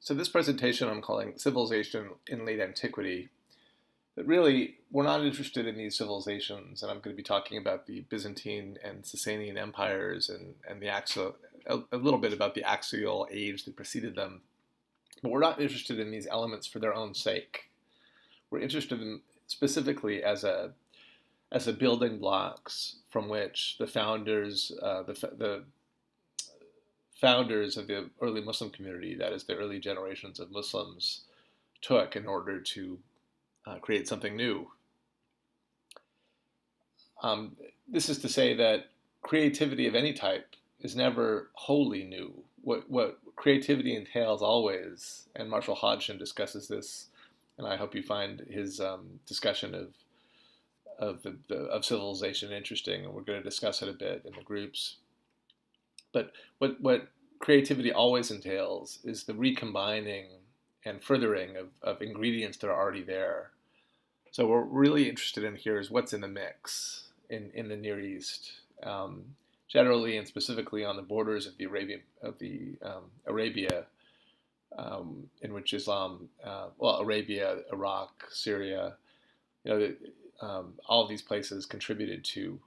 So this presentation I'm calling Civilization in Late Antiquity. But really, we're not interested in these civilizations, and I'm going to be talking about the Byzantine and Sasanian empires and the axial, a little bit about the axial age that preceded them. But we're not interested in these elements for their own sake. We're interested in specifically as a building blocks from which the founders of the early Muslim community, that is, the early generations of Muslims, took in order to create something new. This is to say that creativity of any type is never wholly new. What creativity entails always, and Marshall Hodgson discusses this, and I hope you find his discussion of civilization interesting, and we're going to discuss it a bit in the groups. But what creativity always entails is the recombining and furthering of ingredients that are already there. So what we're really interested in here is what's in the mix in the Near East, generally and specifically on the borders of Arabia, in which Islam, Arabia, Iraq, Syria, all of these places contributed to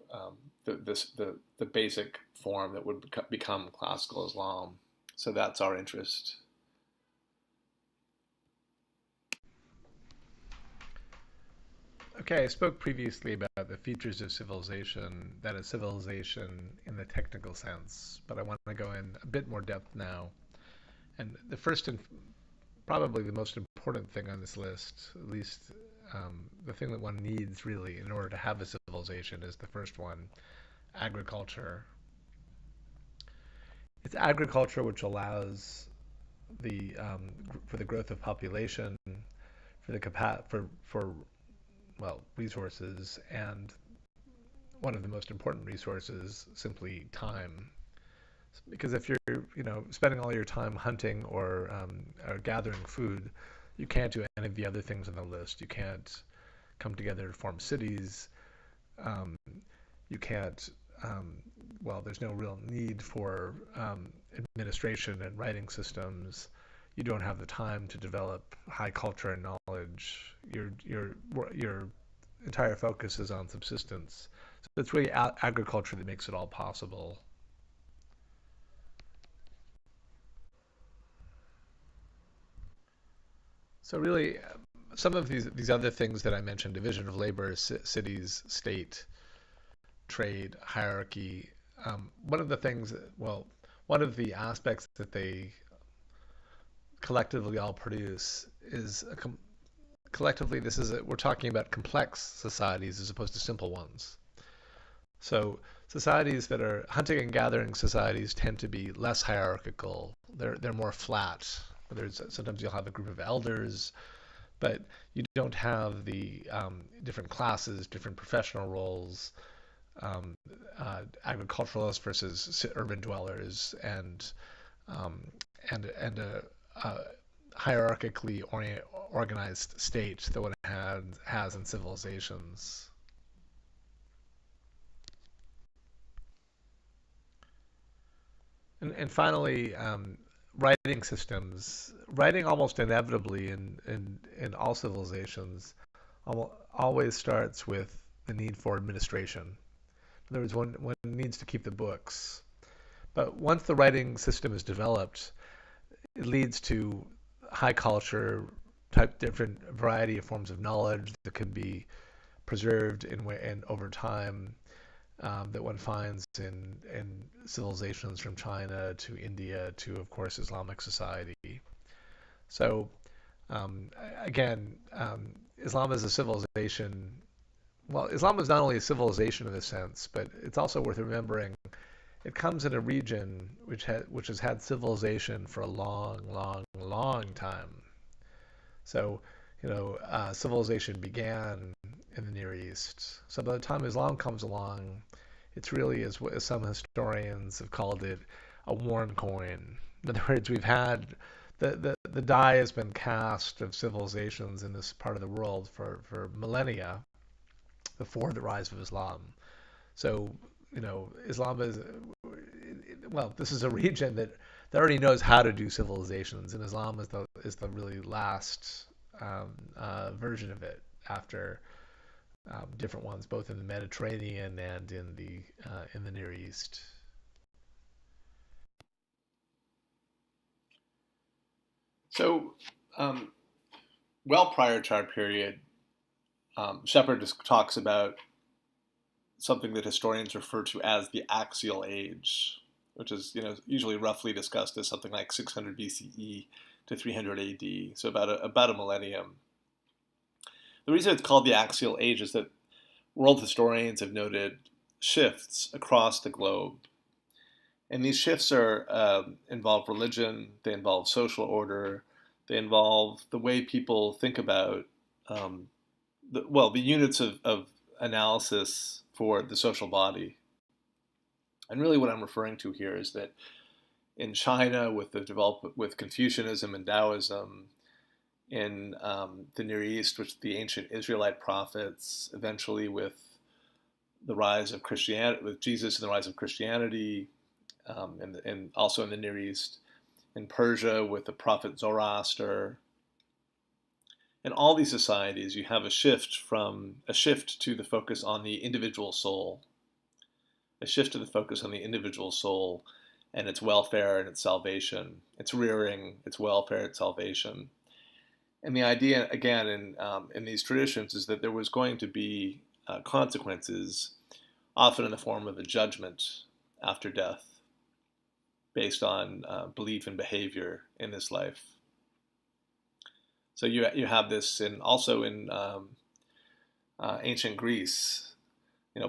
the basic form that would become classical Islam. So that's our interest. Okay, I spoke previously about the features of civilization, that is civilization in the technical sense, but I want to go in a bit more depth now. And the first and probably the most important thing on this list, at least the thing that one needs really in order to have a civilization, is the first one, agriculture. It's agriculture which allows for the growth of population, for the for resources, and one of the most important resources, simply time. Because if you're, spending all your time hunting or gathering food, you can't do any of the other things on the list. You can't come together to form cities. Um, you can't. There's no real need for administration and writing systems. You don't have the time to develop high culture and knowledge. Your entire focus is on subsistence. So it's really agriculture that makes it all possible. So really, some of these other things that I mentioned, division of labor, cities, state, trade, hierarchy, one of the things, one of the aspects that they collectively all produce is collectively, we're talking about complex societies as opposed to simple ones. So societies that are hunting and gathering societies tend to be less hierarchical. They're more flat. Sometimes you'll have a group of elders, but you don't have the different classes, different professional roles, agriculturalists versus urban dwellers, and a hierarchically organized state that one has in civilizations. And finally, writing systems. Writing almost inevitably in all civilizations always starts with the need for administration. In other words, one needs to keep the books. But once the writing system is developed, it leads to high culture, different variety of forms of knowledge that can be preserved in over time, that one finds in civilizations from China to India to, of course, Islamic society. So again, Islam is a civilization. Well, Islam is not only a civilization in a sense, but it's also worth remembering it comes in a region which has had civilization for a long, long, long time. So, civilization began in the Near East. So by the time Islam comes along, it's really, as some historians have called it, a worn coin. In other words, we've had the die has been cast of civilizations in this part of the world for millennia before the rise of Islam. So, Islam is, this is a region that already knows how to do civilizations, and Islam is the really last version of it after different ones, both in the Mediterranean and in the Near East. So, um, well prior to our period, Shepard just talks about something that historians refer to as the axial age, which is usually roughly discussed as something like 600 BCE to 300 AD, so about a millennium. The reason it's called the axial age is that world historians have noted shifts across the globe, and these shifts involve religion, they involve social order, they involve the way people think about um, the units of analysis for the social body. And really, what I'm referring to here is that in China, with Confucianism and Taoism, in the Near East, with the ancient Israelite prophets, eventually with the rise of Christianity, with Jesus and the rise of Christianity, and also in the Near East, in Persia with the prophet Zoroaster. In all these societies, you have a shift to the focus on the individual soul, a shift to the focus on the individual soul and its welfare and its salvation, its rearing, its welfare, its salvation. And the idea, again, in these traditions, is that there was going to be consequences, often in the form of a judgment after death, based on belief and behavior in this life. So you have this also in ancient Greece,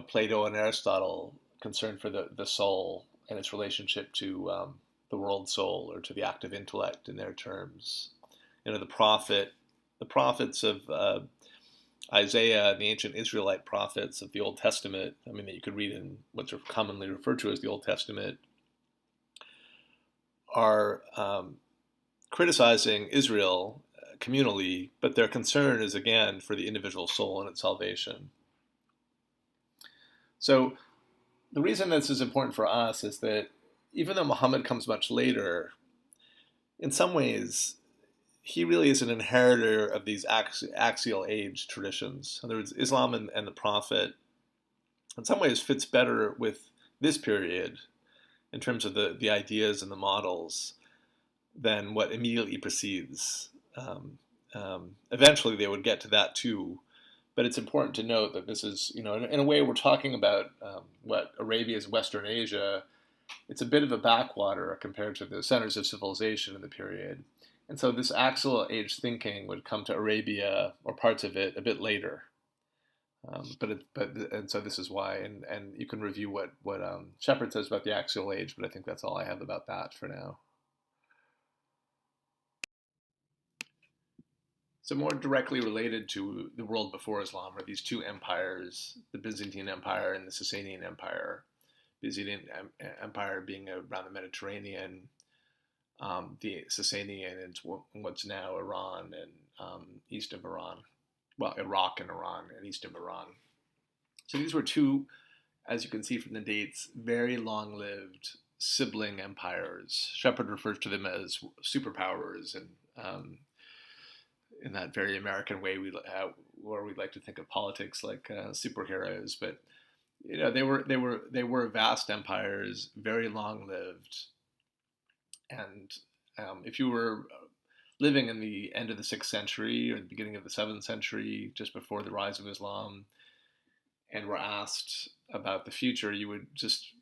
Plato and Aristotle concerned for the soul and its relationship to the world soul, or to the active intellect in their terms. The prophets of Isaiah and the ancient Israelite prophets of the Old Testament, that you could read in what's commonly referred to as the Old Testament, are criticizing Israel communally, but their concern is again for the individual soul and its salvation. So the reason this is important for us is that even though Muhammad comes much later, in some ways he really is an inheritor of these axial age traditions. In other words, Islam and the Prophet in some ways fits better with this period in terms of the ideas and the models than what immediately precedes. Eventually they would get to that too, but it's important to note that this is, in a way we're talking about what Arabia is Western Asia. It's a bit of a backwater compared to the centers of civilization in the period. And so this axial age thinking would come to Arabia or parts of it a bit later. And so this is why, and you can review what Shepard says about the axial age, but I think that's all I have about that for now. So more directly related to the world before Islam are these two empires, the Byzantine Empire and the Sasanian Empire. Byzantine Empire being around the Mediterranean, the Sasanian in what's now Iran and east of Iran. Well, Iraq and Iran and east of Iran. So these were two, as you can see from the dates, very long-lived sibling empires. Shepard refers to them as superpowers, and in that very American way where we like to think of politics like superheroes. But they were vast empires, very long-lived, and if you were living in the end of the 6th century or the beginning of the 7th century, just before the rise of Islam, and were asked about the future, you would just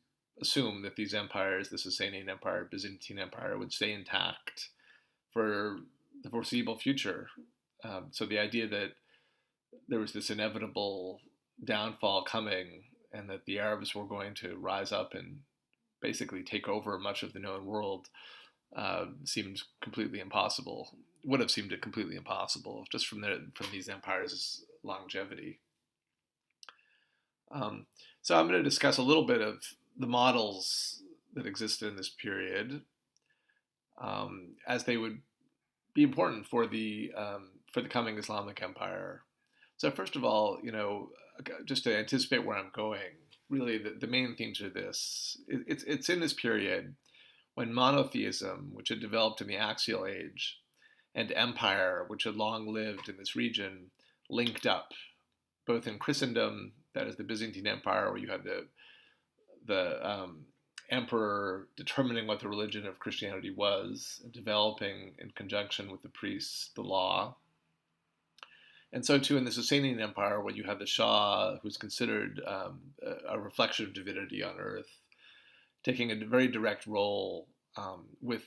assume that these empires, the Sasanian Empire, Byzantine Empire, would stay intact for the foreseeable future. So the idea that there was this inevitable downfall coming and that the Arabs were going to rise up and basically take over much of the known world seemed completely impossible. Would have seemed completely impossible just from these empires' longevity. So I'm going to discuss a little bit of the models that existed in this period, as they would be important for the coming Islamic Empire. So first of all, just to anticipate where I'm going, really the main themes are this. It's in this period when monotheism, which had developed in the Axial Age, and empire, which had long lived in this region, linked up, both in Christendom, that is the Byzantine Empire, where you had the emperor determining what the religion of Christianity was, developing in conjunction with the priests the law. And so too in the Sasanian Empire, where you have the Shah, who's considered a reflection of divinity on earth, taking a very direct role with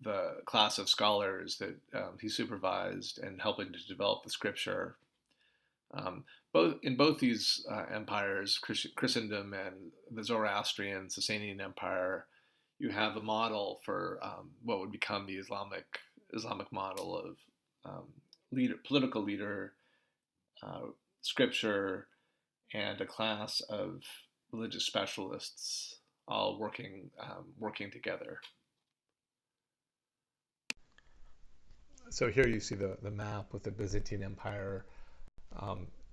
the class of scholars that he supervised and helping to develop the scripture. Um, both these empires, Christendom and the Zoroastrian Sasanian Empire, you have a model for what would become the Islamic model of political leader, uh, scripture, and a class of religious specialists all working together. So here you see the map with the Byzantine Empire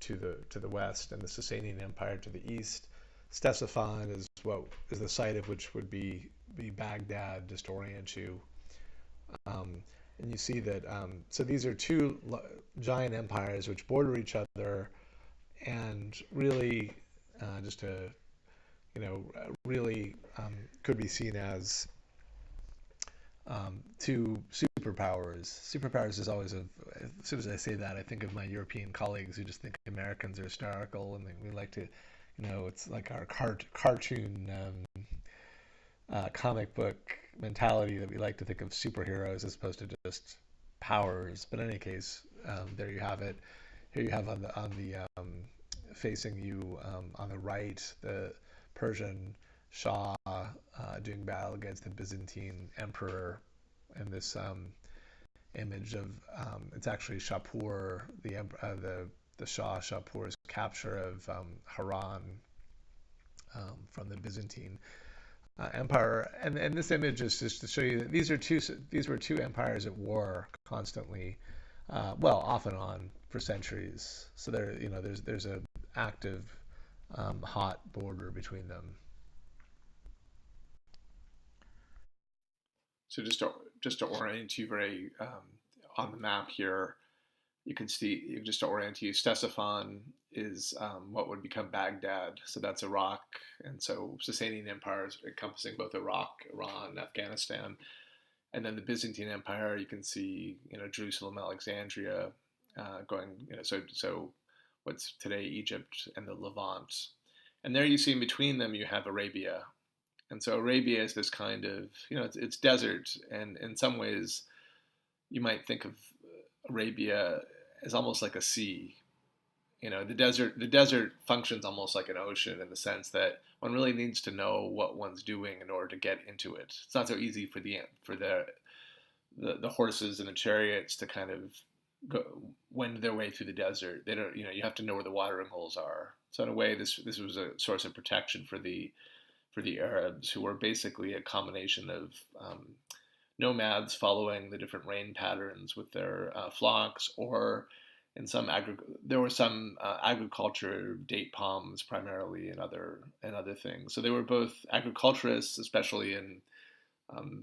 to the west and the Sasanian Empire to the east. Ctesiphon is what is the site of which would be Baghdad, just to orient you. Um, and you see that so these are two giant empires which border each other, and really just to really could be seen as two superpowers. Superpowers is always as soon as I say that, I think of my European colleagues who just think Americans are hysterical and we like to, it's like our cartoon comic book mentality that we like to think of superheroes as opposed to just powers. But in any case, there you have it. Here you have on the facing you on the right the Persian Shah doing battle against the Byzantine emperor, and this image of it's actually Shapur, the Shah Shapur's capture of Haran from the Byzantine empire. And this image is just to show you that these were two empires at war constantly, well, off and on for centuries. So there's a active hot border between them. So just to orient you very on the map here, you can see, just to orient you, Ctesiphon is what would become Baghdad. So that's Iraq, and so Sasanian Empire is encompassing both Iraq, Iran, Afghanistan, and then the Byzantine Empire. You can see, Jerusalem, Alexandria, going, so what's today Egypt and the Levant, and there you see in between them you have Arabia, and so Arabia is this kind of, it's desert, and in some ways you might think of Arabia as almost like a sea. The desert functions almost like an ocean in the sense that one really needs to know what one's doing in order to get into it. It's not so easy for the horses and the chariots to kind of go wend their way through the desert. They don't, you have to know where the watering holes are. So in a way, this was a source of protection for the Arabs, who were basically a combination of nomads following the different rain patterns with their flocks, or in there were some agriculture, date palms primarily, and other things. So they were both agriculturists, especially in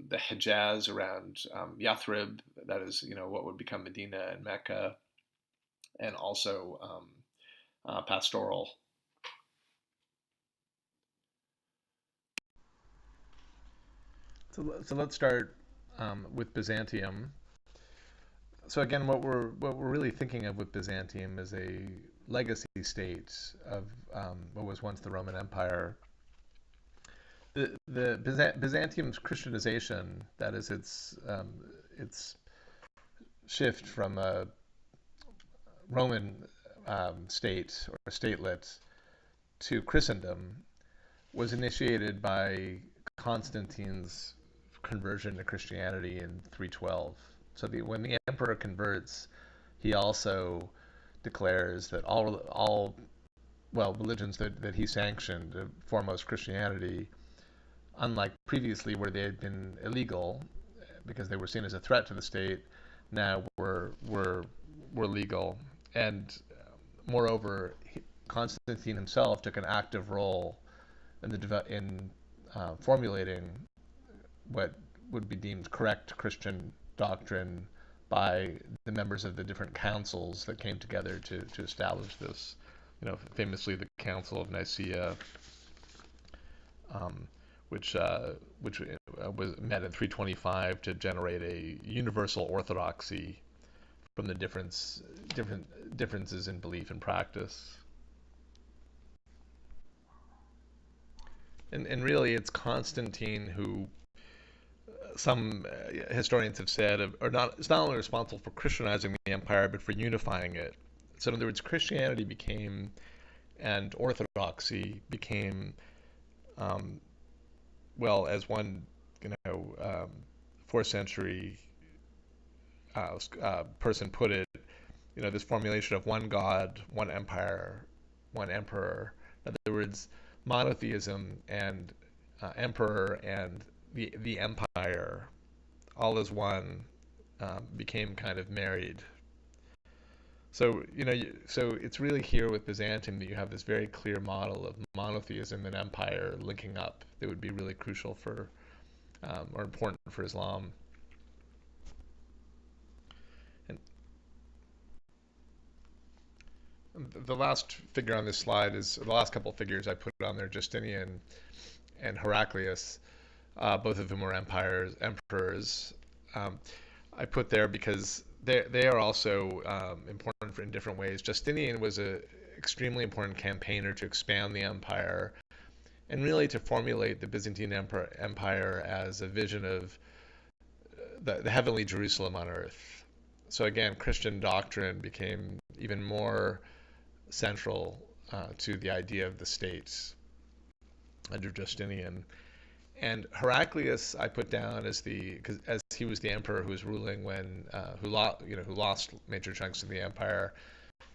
the Hejaz around Yathrib, that is, what would become Medina and Mecca, and also pastoral. So let's start with Byzantium. So again, what we're really thinking of with Byzantium is a legacy state of what was once the Roman Empire. The Byzantium's Christianization, that is its shift from a Roman state or statelet to Christendom, was initiated by Constantine's conversion to Christianity in 312. So when the emperor converts, he also declares that all religions that he sanctioned, foremost Christianity, unlike previously where they had been illegal because they were seen as a threat to the state, now were legal. And moreover, Constantine himself took an active role in formulating what would be deemed correct Christian doctrine by the members of the different councils that came together to establish this. Famously the Council of Nicaea, um, which was met in 325 to generate a universal orthodoxy from the differences in belief and practice. And really, it's Constantine who some historians have said is not only responsible for Christianizing the empire, but for unifying it. So, in other words, Christianity became, and Orthodoxy became, um, well, as one, fourth century person put it, this formulation of one God, one empire, one emperor. In other words, monotheism and emperor and the empire, all as one, became kind of married. So so it's really here with Byzantium that you have this very clear model of monotheism and empire linking up that would be really crucial for or important for Islam. And the last figure on this slide is the last couple of figures I put on there: Justinian and Heraclius, both of whom were emperors. Um, I put there because they are also important in different ways. Justinian was a extremely important campaigner to expand the empire and really to formulate the Byzantine Empire as a vision of the heavenly Jerusalem on earth. So again, Christian doctrine became even more central to the idea of the state under Justinian. And Heraclius, I put down as as he was the emperor who was ruling when who lost major chunks of the empire,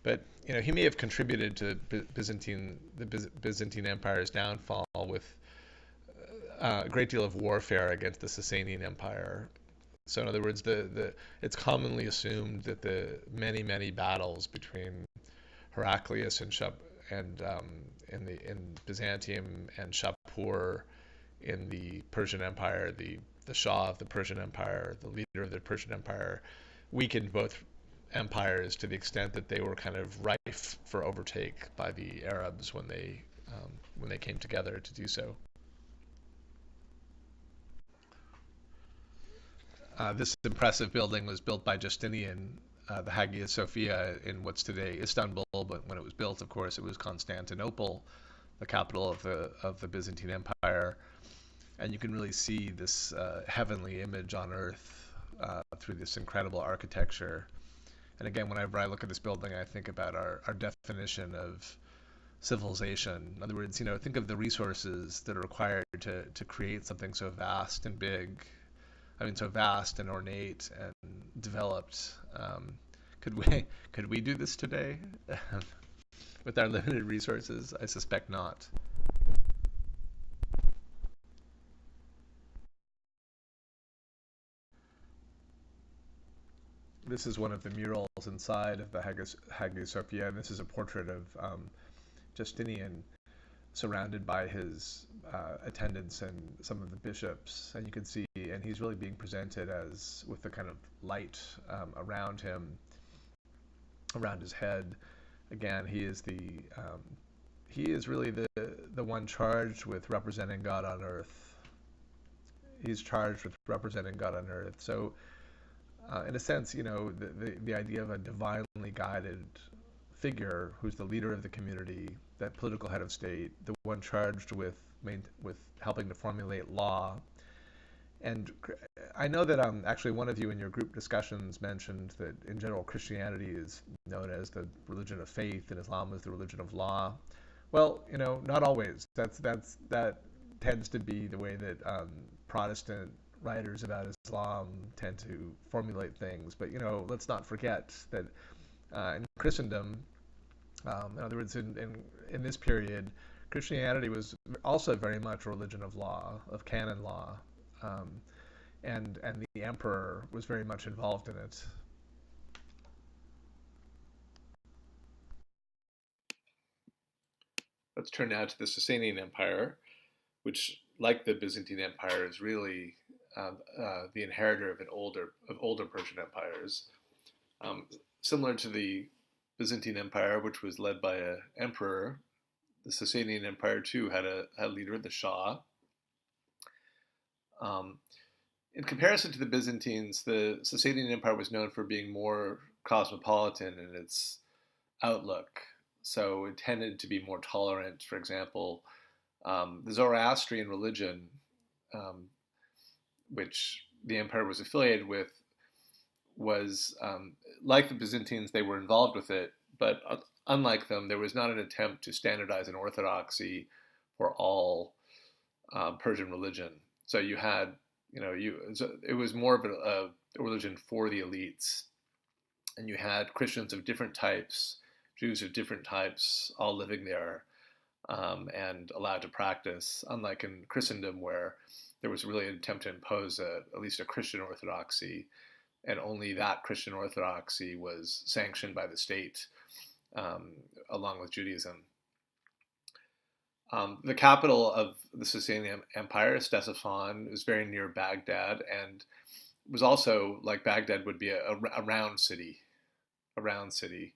but he may have contributed to the Byzantine Empire's downfall with a great deal of warfare against the Sasanian Empire. So in other words, it's commonly assumed that the many battles between Heraclius in Byzantium and Shapur in the Persian Empire, the Shah of the Persian Empire, the leader of the Persian Empire, weakened both empires to the extent that they were kind of rife for overtake by the Arabs when they came together to do so. This impressive building was built by Justinian, the Hagia Sophia in what's today Istanbul, but when it was built, of course, it was Constantinople, the capital of the Byzantine Empire. And you can really see this heavenly image on earth through this incredible architecture. And again, whenever I look at this building, I think about our definition of civilization. In other words, think of the resources that are required to create something so vast and big. I mean, so vast and ornate and developed. Could we do this today with our limited resources? I suspect not. This is one of the murals inside of the Hagia Sophia, and this is a portrait of Justinian surrounded by his attendants and some of the bishops. And you can see, and he's really being presented as with the kind of light around him, around his head. Again, he is really the one charged with representing God on earth. He's charged with representing God on earth. So in a sense, the idea of a divinely guided figure who's the leader of the community, that political head of state, the one charged with helping to formulate law. And I know that actually one of you in your group discussions mentioned that in general Christianity is known as the religion of faith and Islam is the religion of law. Well, not always. That tends to be the way that Protestant writers about Islam tend to formulate things. But let's not forget that in Christendom, in other words, in this period, Christianity was also very much a religion of law, of canon law, and the emperor was very much involved in it. Let's turn now to the Sasanian Empire, which, like the Byzantine Empire, is really the inheritor of older Persian empires, um, similar to the Byzantine Empire, which was led by an emperor. The Sasanian Empire too had a leader, the Shah. Um, in comparison to the Byzantines, the Sasanian Empire was known for being more cosmopolitan in its outlook. So it tended to be more tolerant. For example, the Zoroastrian religion, um, which the empire was affiliated with, was like the Byzantines, they were involved with it, but unlike them, there was not an attempt to standardize an orthodoxy for all Persian religion. So you had, it was more of a religion for the elites, and you had Christians of different types, Jews of different types, all living there and allowed to practice. Unlike in Christendom, where there was really an attempt to impose at least a Christian orthodoxy, and only that Christian orthodoxy was sanctioned by the state, along with Judaism. The capital of the Sasanian Empire, Ctesiphon, is very near Baghdad, and was also, like Baghdad, would be a round city. A round city.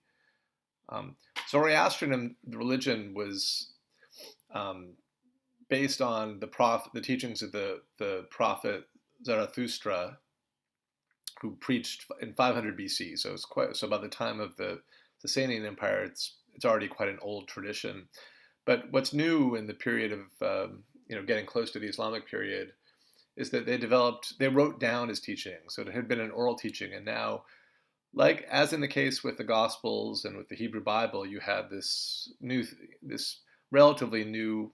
Zoroastrian religion was based on the teachings of the prophet Zarathustra, who preached in 500 BC. So by the time of the Sasanian Empire, it's already quite an old tradition. But what's new in the period of getting close to the Islamic period is that they wrote down his teaching. So it had been an oral teaching, and now, like as in the case with the Gospels and with the Hebrew Bible, you had this relatively new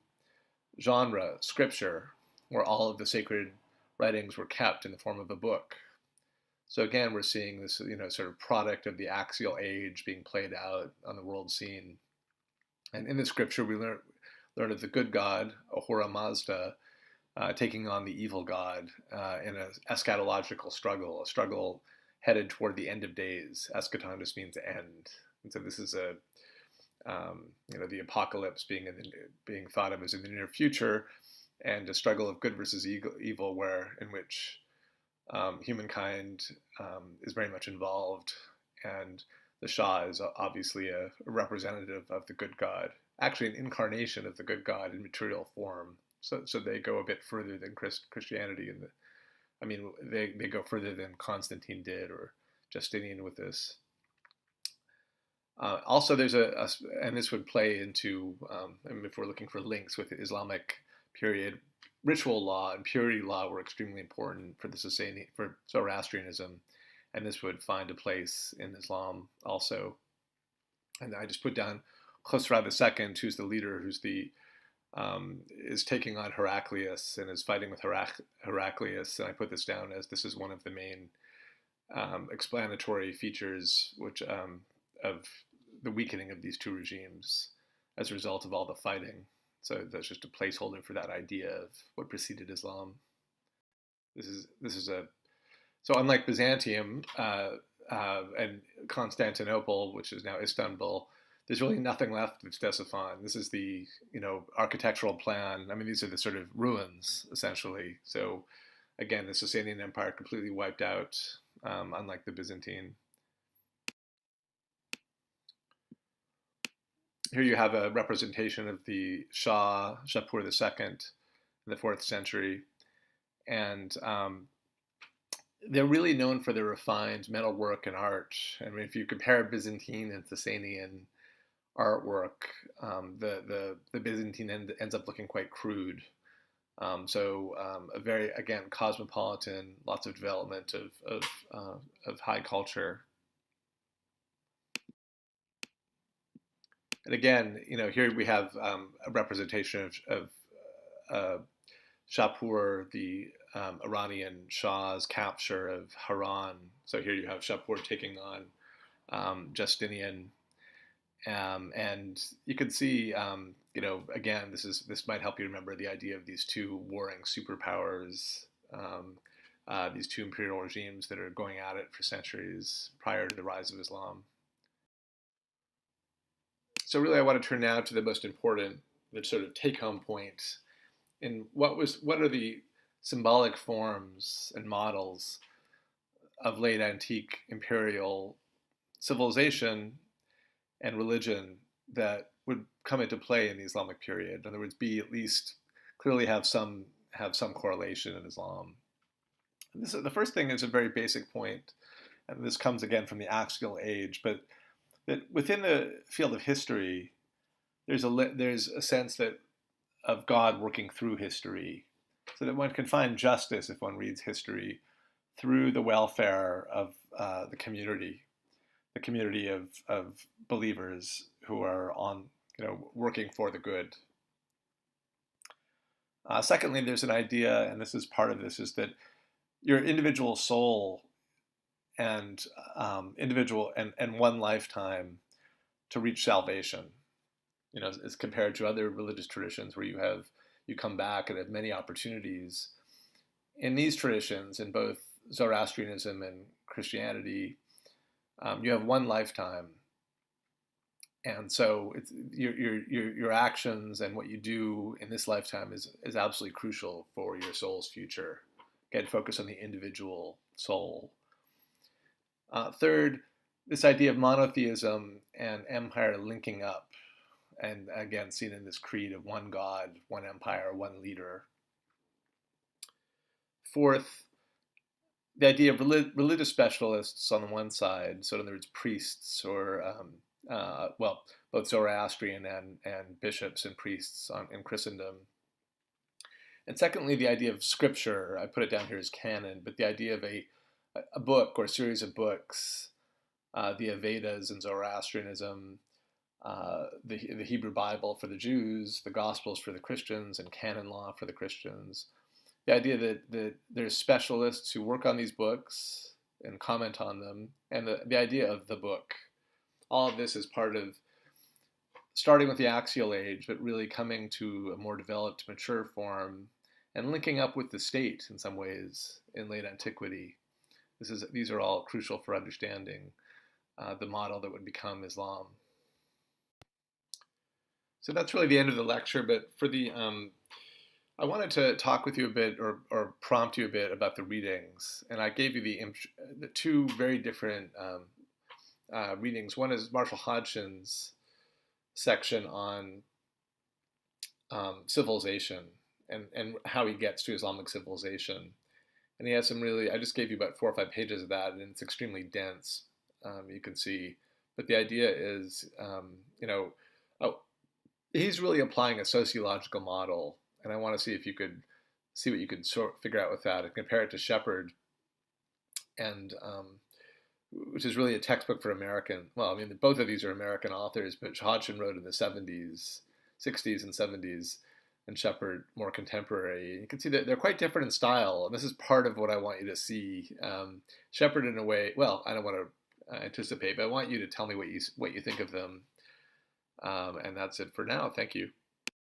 genre, scripture, where all of the sacred writings were kept in the form of a book. So again, we're seeing this, sort of product of the axial age being played out on the world scene. And in the scripture, we learn of the good God, Ahura Mazda, taking on the evil God in an eschatological struggle, a struggle headed toward the end of days. Eschaton just means end. And so this is the apocalypse being thought of as in the near future, and a struggle of good versus evil, in which humankind is very much involved, and the Shah is obviously a representative of the good God, actually an incarnation of the good God in material form. So they go a bit further than Christianity, they go further than Constantine did or Justinian with this. Also, there's and this would play into, if we're looking for links with the Islamic period, ritual law and purity law were extremely important for for Zoroastrianism, and this would find a place in Islam also. And I just put down Khosrau II, who's the leader, is taking on Heraclius and is fighting with Heraclius. And I put this down as this is one of the main explanatory features of the weakening of these two regimes as a result of all the fighting. So that's just a placeholder for that idea of what preceded Islam. So unlike Byzantium and Constantinople, which is now Istanbul, there's really nothing left of Ctesiphon. This is the architectural plan. These are the sort of ruins essentially. So again, the Sasanian Empire completely wiped out, unlike the Byzantine. Here you have a representation of the Shapur II in the 4th century. And they're really known for their refined metalwork and art. If you compare Byzantine and Sasanian artwork, the Byzantine ends up looking quite crude. A very, again, cosmopolitan, lots of development of high culture. And again, here we have a representation of Shapur, the Iranian Shah's capture of Haran. So here you have Shapur taking on Justinian, and you can see, again, this might help you remember the idea of these two warring superpowers, these two imperial regimes that are going at it for centuries prior to the rise of Islam. So really, I want to turn now to the most important, the sort of take-home point, and what are the symbolic forms and models of late antique imperial civilization and religion that would come into play in the Islamic period. In other words, be at least clearly have some correlation in Islam. And the first thing is a very basic point, and this comes again from the axial age, but that within the field of history, there's a sense that of God working through history, so that one can find justice if one reads history through the welfare of the community of believers who are working for the good. Secondly, there's an idea, and this is part of this, is that your individual soul and one lifetime to reach salvation, as compared to other religious traditions where you come back and have many opportunities. In these traditions, in both Zoroastrianism and Christianity, you have one lifetime, and so your actions and what you do in this lifetime is absolutely crucial for your soul's future. Again, focus on the individual soul. Third, this idea of monotheism and empire linking up, and again seen in this creed of one God, one empire, one leader. Fourth, the idea of religious specialists on the one side, so in other words, priests or, both Zoroastrian and bishops and priests in Christendom. And secondly, the idea of scripture, I put it down here as canon, but the idea of a book or a series of books, the Vedas in Zoroastrianism, the Hebrew Bible for the Jews, the Gospels for the Christians, and canon law for the Christians. The idea that there's specialists who work on these books and comment on them, and the idea of the book. All of this is part of starting with the axial age, but really coming to a more developed, mature form, and linking up with the state in some ways in late antiquity. These are all crucial for understanding the model that would become Islam. So that's really the end of the lecture, but for the I wanted to talk with you a bit or prompt you a bit about the readings. And I gave you the two very different readings. One is Marshall Hodgson's section on civilization and how he gets to Islamic civilization. And he has some really, I just gave you about 4 or 5 pages of that, and it's extremely dense, you can see. But the idea is, he's really applying a sociological model, and I want to see if you could see what you could figure out with that and compare it to Shepard, and which is really a textbook for American. Well, I mean, both of these are American authors, but Hodgson wrote in the 60s and 70s, and Shepard more contemporary. You can see that they're quite different in style, and this is part of what I want you to see. Shepard, in a way, well, I don't want to anticipate, but I want you to tell me what you think of them. And that's it for now. Thank you.